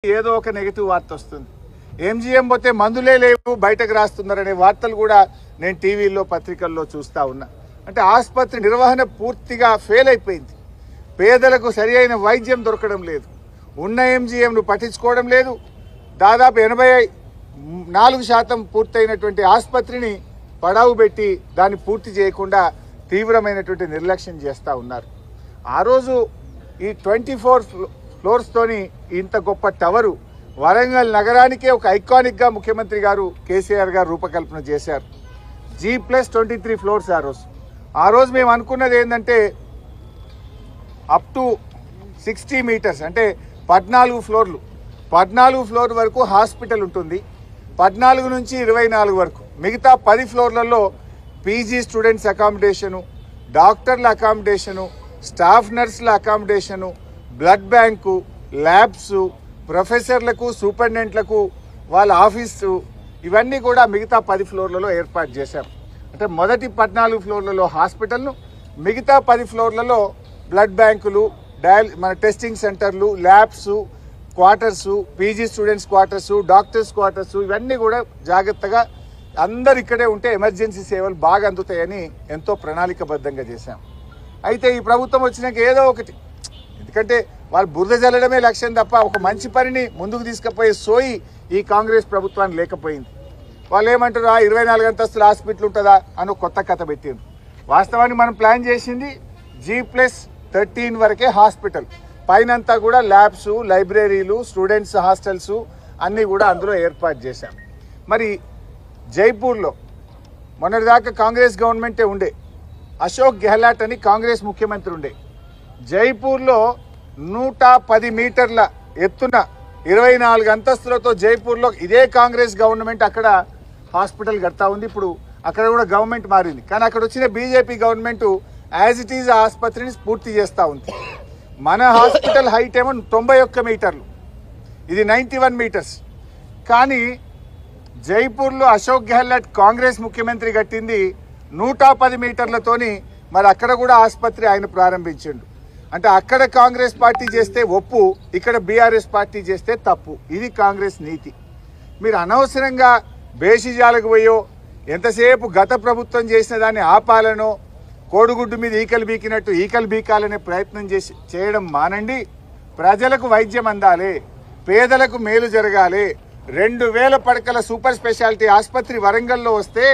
ఏదో ఒక నెగటివ్ వార్త వస్తుంది. ఎంజీఎం పోతే మందులే లేవు బయటకు రాస్తున్నారనే వార్తలు కూడా నేను టీవీలో పత్రికల్లో చూస్తా ఉన్నా. అంటే ఆసుపత్రి నిర్వహణ పూర్తిగా ఫెయిల్ అయిపోయింది. పేదలకు సరి అయిన వైద్యం దొరకడం లేదు. ఉన్న ఎంజీఎంను పట్టించుకోవడం లేదు. దాదాపు 84% పూర్తయినటువంటి ఆసుపత్రిని పడావు పెట్టి దాన్ని పూర్తి చేయకుండా తీవ్రమైనటువంటి నిర్లక్ష్యం చేస్తూ ఉన్నారు. ఆ రోజు ఈ 24 ఫ్లోర్స్తోని ఇంత గొప్ప టవరు వరంగల్ నగరానికే ఒక ఐకానిక్గా ముఖ్యమంత్రి గారు కేసీఆర్ గారు రూపకల్పన చేశారు. G+23 ఫ్లోర్స్ ఆ రోజు మేము అనుకున్నది ఏంటంటే అప్ టు 60 మీటర్స్ అంటే 14 ఫ్లోర్లు 14 ఫ్లోర్ వరకు హాస్పిటల్ ఉంటుంది. 14 నుంచి 24 వరకు మిగతా 10 ఫ్లోర్లలో పీజీ స్టూడెంట్స్ అకామిడేషను, డాక్టర్ల అకామిడేషను, స్టాఫ్ నర్సుల అకామిడేషను, బ్లడ్ బ్యాంకు, ల్యాబ్స్, ప్రొఫెసర్లకు, సూపరింటెండెంట్లకు వాళ్ళ ఆఫీసు, ఇవన్నీ కూడా మిగతా 10 ఫ్లోర్లలో ఏర్పాటు చేశాం. అంటే మొదటి 14 ఫ్లోర్లలో హాస్పిటల్ను, మిగతా 10 ఫ్లోర్లలో బ్లడ్ బ్యాంకులు, మన టెస్టింగ్ సెంటర్లు, labs, quarters, PG students quarters, doctors quarters, ఇవన్నీ కూడా జాగ్రత్తగా అందరు ఇక్కడే ఉంటే ఎమర్జెన్సీ సేవలు బాగా అందుతాయని ఎంతో ప్రణాళికబద్ధంగా చేశాం. అయితే ఈ ప్రభుత్వం వచ్చినాక ఏదో ఒకటి, ఎందుకంటే వాళ్ళు బురద జల్లడమే లక్ష్యం తప్ప ఒక మంచి పనిని ముందుకు తీసుకుపోయే సోయి ఈ కాంగ్రెస్ ప్రభుత్వానికి లేకపోయింది. వాళ్ళు ఏమంటారు, 24 అంతస్తుల హాస్పిటల్ ఉంటుందా అని కొత్త కథ పెట్టారు. వాస్తవానికి మనం ప్లాన్ చేసింది G+13 వరకే హాస్పిటల్, పైనంతా కూడా ల్యాబ్స్, లైబ్రరీలు, స్టూడెంట్స్ హాస్టల్స్ అన్నీ కూడా అందులో ఏర్పాటు చేశాం. మరి జైపూర్లో మొన్నటిదాకా కాంగ్రెస్ గవర్నమెంటే ఉండే, అశోక్ గెహ్లాట్ అని కాంగ్రెస్ ముఖ్యమంత్రి ఉండే. జైపూర్లో 110 మీటర్ల ఎత్తున 24 అంతస్తులతో జైపూర్లో ఇదే కాంగ్రెస్ గవర్నమెంట్ అక్కడ హాస్పిటల్ కడతా ఉంది. ఇప్పుడు అక్కడ కూడా గవర్నమెంట్ మారింది, కానీ అక్కడ వచ్చిన BJP government as it is ఆసుపత్రిని పూర్తి చేస్తూ ఉంది. మన హాస్పిటల్ హైట్ ఏమో 91 మీటర్లు, ఇది 91 మీటర్స్. కానీ జైపూర్లో అశోక్ గెహ్లాట్ కాంగ్రెస్ ముఖ్యమంత్రి కట్టింది 110 మీటర్లతోని. మరి అక్కడ కూడా ఆసుపత్రి ఆయన ప్రారంభించిండు. అంటే అక్కడ కాంగ్రెస్ పార్టీ చేస్తే ఒప్పు, ఇక్కడ బీఆర్ఎస్ పార్టీ చేస్తే తప్పు. ఇది కాంగ్రెస్ నీతి. మీరు అనవసరంగా బేషిజాలకు పోయో ఎంతసేపు గత ప్రభుత్వం చేసిన దాన్ని ఆపాలనో, కోడిగుడ్డు మీద ఈకలు బీకినట్టు ఈకలు బీకాలనే ప్రయత్నం చేయడం మానండి. ప్రజలకు వైద్యం అందాలి, పేదలకు మేలు జరగాలి. 2000 పడకల సూపర్ స్పెషాలిటీ ఆసుపత్రి వరంగల్లో వస్తే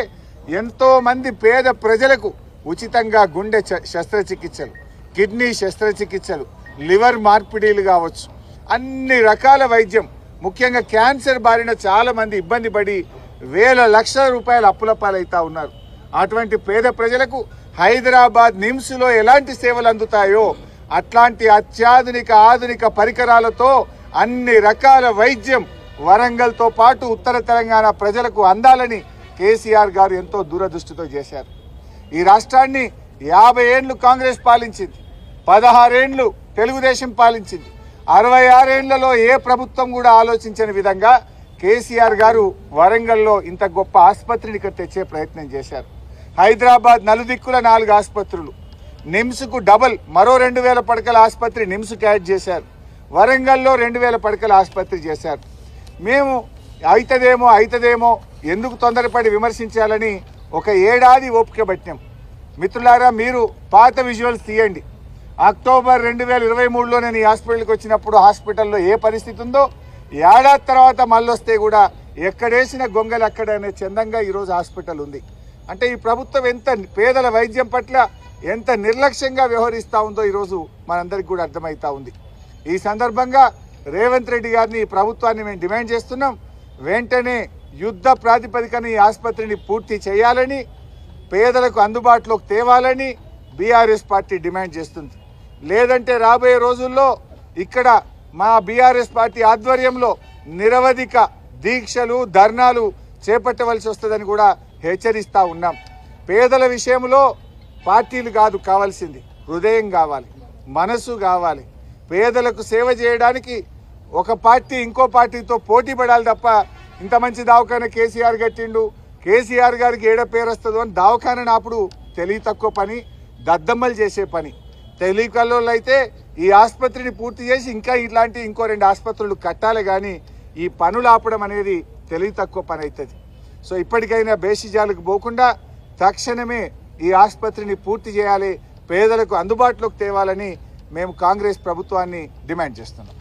ఎంతో మంది పేద ప్రజలకు ఉచితంగా గుండె శస్త్రచికిత్సలు, కిడ్నీ శస్త్రచికిత్సలు, లివర్ మార్పిడీలు కావచ్చు, అన్ని రకాల వైద్యం, ముఖ్యంగా క్యాన్సర్ బారిన చాలా మంది ఇబ్బంది పడి వేల లక్షల రూపాయల అప్పుల పాలవుతా ఉన్నారు. అటువంటి పేద ప్రజలకు హైదరాబాద్ నిమ్స్లో ఎలాంటి సేవలు అందుతాయో అట్లాంటి అత్యాధునిక ఆధునిక పరికరాలతో అన్ని రకాల వైద్యం వరంగల్తో పాటు ఉత్తర తెలంగాణ ప్రజలకు అందాలని కేసీఆర్ గారు ఎంతో దూరదృష్టితో చేశారు. ఈ రాష్ట్రాన్ని 50 ఏళ్లు కాంగ్రెస్ పాలించింది, 16 ఏళ్లు తెలుగుదేశం పాలించింది. 66 ఏళ్లలో ఏ ప్రభుత్వం కూడా ఆలోచించని విధంగా కేసీఆర్ గారు వరంగల్లో ఇంత గొప్ప ఆసుపత్రిని ఇక్కడ తెచ్చే ప్రయత్నం చేశారు. హైదరాబాద్ నలుదిక్కుల 4 ఆసుపత్రులు, నిమ్స్కు డబల్ మరో 2000 పడకల ఆసుపత్రి నిమ్స్కి యాడ్ చేశారు. వరంగల్లో 2000 పడకల ఆసుపత్రి చేశారు. మేము అవుతుందేమో ఎందుకు తొందరపడి విమర్శించాలని ఒక ఏడాది ఓపిక పట్టినాం. మిత్రులారా, మీరు పాత విజువల్స్ తీయండి. అక్టోబర్ 2023లో నేను ఈ హాస్పిటల్కి వచ్చినప్పుడు హాస్పిటల్లో ఏ పరిస్థితి ఉందో, ఏడాది తర్వాత మళ్ళొస్తే కూడా ఎక్కడేసిన గొంగలు అక్కడ అనే చందంగా ఈరోజు హాస్పిటల్ ఉంది. అంటే ఈ ప్రభుత్వం ఎంత పేదల వైద్యం పట్ల ఎంత నిర్లక్ష్యంగా వ్యవహరిస్తూ ఉందో ఈరోజు మనందరికీ కూడా అర్థమవుతా ఉంది. ఈ సందర్భంగా రేవంత్ రెడ్డి గారిని, ఈ ప్రభుత్వాన్ని మేము డిమాండ్ చేస్తున్నాం, వెంటనే యుద్ధ ప్రాతిపదికన ఈ ఆసుపత్రిని పూర్తి చేయాలని, పేదలకు అందుబాటులోకి తేవాలని బీఆర్ఎస్ పార్టీ డిమాండ్ చేస్తుంది. లేదంటే రాబోయే రోజుల్లో ఇక్కడ మా బీఆర్ఎస్ పార్టీ ఆధ్వర్యంలో నిరవధిక దీక్షలు, ధర్నాలు చేపట్టవలసి వస్తుందని కూడా హెచ్చరిస్తూ ఉన్నాం. పేదల విషయంలో పార్టీలు కాదు కావాల్సింది, హృదయం కావాలి, మనసు కావాలి. పేదలకు సేవ చేయడానికి ఒక పార్టీ ఇంకో పార్టీతో పోటీ పడాలి తప్ప ఇంత మంచి దవాఖాన కేసీఆర్ కట్టిండు, కేసీఆర్ గారికి ఏడ పేరు వస్తుందో అని దవాఖాన నాపుడు తెలివి తక్కువ పని, దద్దమ్మలు చేసే పని. తెలివి కల్లోళ్ళు అయితే ఈ ఆసుపత్రిని పూర్తి చేసి ఇంకా ఇట్లాంటి ఇంకో 2 ఆసుపత్రులు కట్టాలి కానీ ఈ పనులు ఆపడం అనేది తెలివి తక్కువ పని అవుతుంది. సో ఇప్పటికైనా బేసిజాలకు పోకుండా తక్షణమే ఈ ఆసుపత్రిని పూర్తి చేయాలి, పేదలకు అందుబాటులోకి తేవాలని మేము కాంగ్రెస్ ప్రభుత్వాన్ని డిమాండ్ చేస్తున్నాం.